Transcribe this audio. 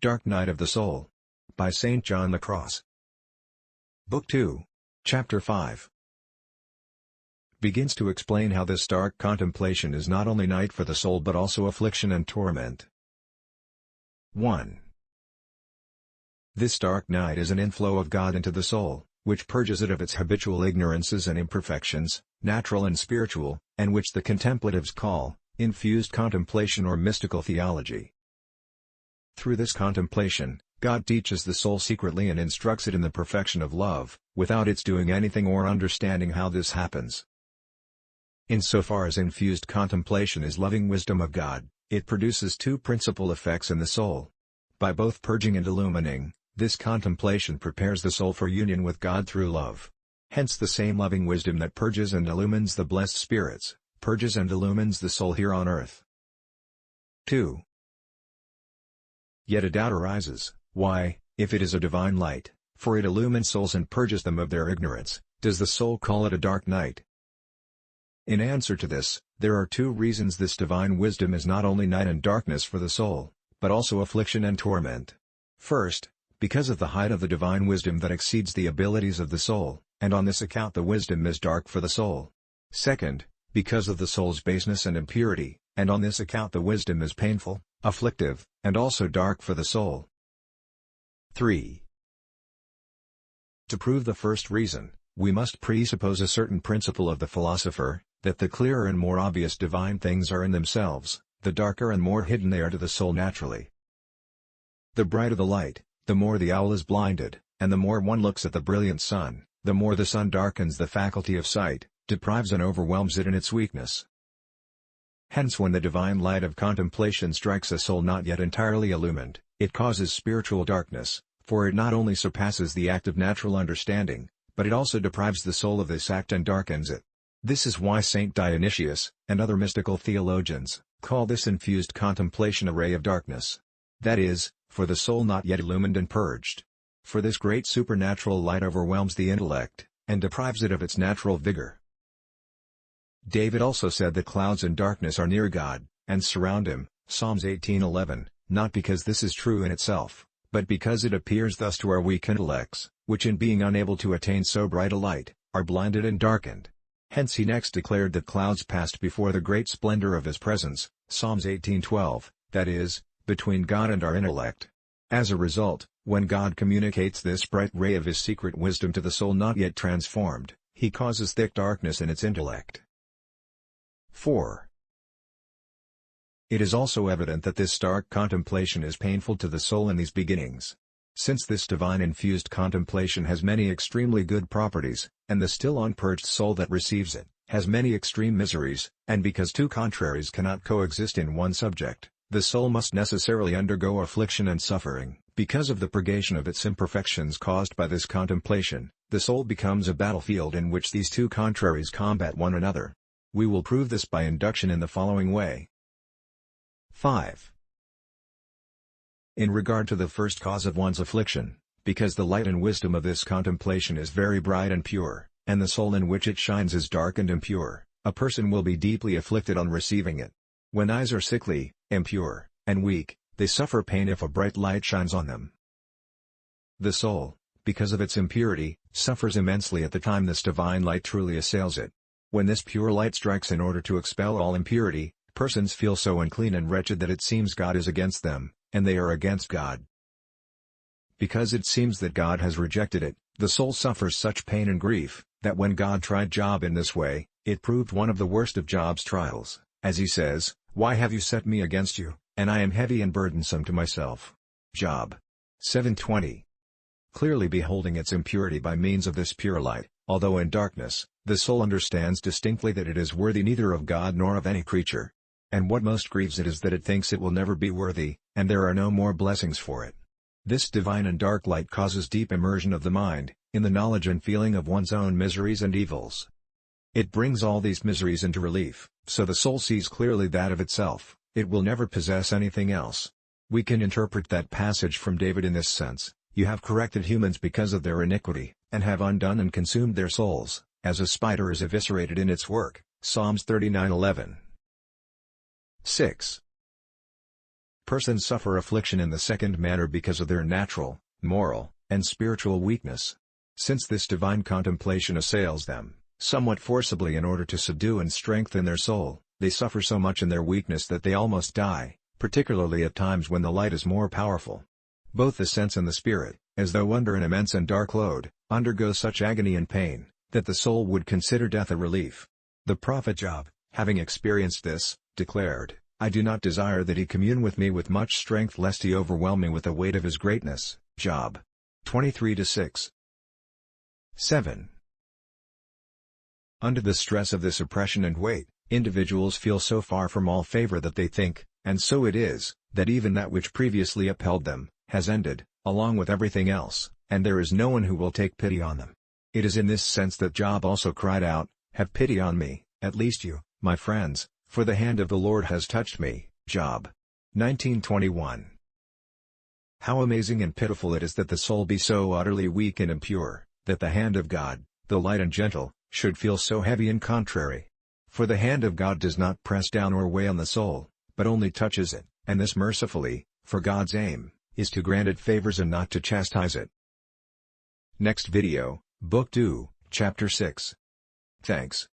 Dark Night of the Soul. By St. John the Cross. Book 2, Chapter 5 begins to explain how this dark contemplation is not only night for the soul but also affliction and torment. 1. This dark night is an inflow of God into the soul, which purges it of its habitual ignorances and imperfections, natural and spiritual, and which the contemplatives call infused contemplation or mystical theology. Through this contemplation, God teaches the soul secretly and instructs it in the perfection of love, without its doing anything or understanding how this happens. Insofar as infused contemplation is loving wisdom of God, it produces two principal effects in the soul. By both purging and illumining, this contemplation prepares the soul for union with God through love. Hence the same loving wisdom that purges and illumines the blessed spirits, purges and illumines the soul here on earth. 2. Yet a doubt arises, why, if it is a divine light, for it illumines souls and purges them of their ignorance, does the soul call it a dark night? In answer to this, there are two reasons this divine wisdom is not only night and darkness for the soul, but also affliction and torment. First, because of the height of the divine wisdom that exceeds the abilities of the soul, and on this account the wisdom is dark for the soul. Second, because of the soul's baseness and impurity, and on this account the wisdom is painful, afflictive, and also dark for the soul. 3. To prove the first reason, we must presuppose a certain principle of the philosopher, that the clearer and more obvious divine things are in themselves, the darker and more hidden they are to the soul naturally. The brighter the light, the more the owl is blinded, and the more one looks at the brilliant sun, the more the sun darkens the faculty of sight, deprives and overwhelms it in its weakness. Hence when the divine light of contemplation strikes a soul not yet entirely illumined, it causes spiritual darkness, for it not only surpasses the act of natural understanding, but it also deprives the soul of this act and darkens it. This is why Saint Dionysius, and other mystical theologians, call this infused contemplation a ray of darkness. That is, for the soul not yet illumined and purged. For this great supernatural light overwhelms the intellect, and deprives it of its natural vigor. David also said that clouds and darkness are near God, and surround him, Psalms 18:11, not because this is true in itself, but because it appears thus to our weak intellects, which in being unable to attain so bright a light, are blinded and darkened. Hence he next declared that clouds passed before the great splendor of his presence, Psalms 18:12, that is, between God and our intellect. As a result, when God communicates this bright ray of his secret wisdom to the soul not yet transformed, he causes thick darkness in its intellect. 4. It is also evident that this dark contemplation is painful to the soul in these beginnings. Since this divine infused contemplation has many extremely good properties, and the still unpurged soul that receives it, has many extreme miseries, and because two contraries cannot coexist in one subject, the soul must necessarily undergo affliction and suffering. Because of the purgation of its imperfections caused by this contemplation, the soul becomes a battlefield in which these two contraries combat one another. We will prove this by induction in the following way. 5. In regard to the first cause of one's affliction, because the light and wisdom of this contemplation is very bright and pure, and the soul in which it shines is dark and impure, a person will be deeply afflicted on receiving it. When eyes are sickly, impure, and weak, they suffer pain if a bright light shines on them. The soul, because of its impurity, suffers immensely at the time this divine light truly assails it. When this pure light strikes in order to expel all impurity, persons feel so unclean and wretched that it seems God is against them, and they are against God. Because it seems that God has rejected it, the soul suffers such pain and grief, that when God tried Job in this way, it proved one of the worst of Job's trials, as he says, "Why have you set me against you, and I am heavy and burdensome to myself." Job 7:20. Clearly beholding its impurity by means of this pure light, although in darkness, the soul understands distinctly that it is worthy neither of God nor of any creature. And what most grieves it is that it thinks it will never be worthy, and there are no more blessings for it. This divine and dark light causes deep immersion of the mind, in the knowledge and feeling of one's own miseries and evils. It brings all these miseries into relief, so the soul sees clearly that of itself, it will never possess anything else. We can interpret that passage from David in this sense: "You have corrected humans because of their iniquity, and have undone and consumed their souls, as a spider is eviscerated in its work." Psalms 39:11. 6. Persons suffer affliction in the second manner because of their natural, moral, and spiritual weakness. Since this divine contemplation assails them, somewhat forcibly in order to subdue and strengthen their soul, they suffer so much in their weakness that they almost die, particularly at times when the light is more powerful. Both the sense and the spirit, as though under an immense and dark load, undergo such agony and pain, that the soul would consider death a relief. The prophet Job, having experienced this, declared, "I do not desire that he commune with me with much strength lest he overwhelm me with the weight of his greatness." Job 23:6. 7. Under the stress of this oppression and weight, individuals feel so far from all favor that they think, and so it is, that even that which previously upheld them, has ended, along with everything else, and there is no one who will take pity on them. It is in this sense that Job also cried out, "Have pity on me, at least you, my friends, for the hand of the Lord has touched me." Job 19:21. How amazing and pitiful it is that the soul be so utterly weak and impure, that the hand of God, the light and gentle, should feel so heavy and contrary. For the hand of God does not press down or weigh on the soul, but only touches it, and this mercifully, for God's aim is to grant it favors and not to chastise it. Next video, Book 2, Chapter 6. Thanks.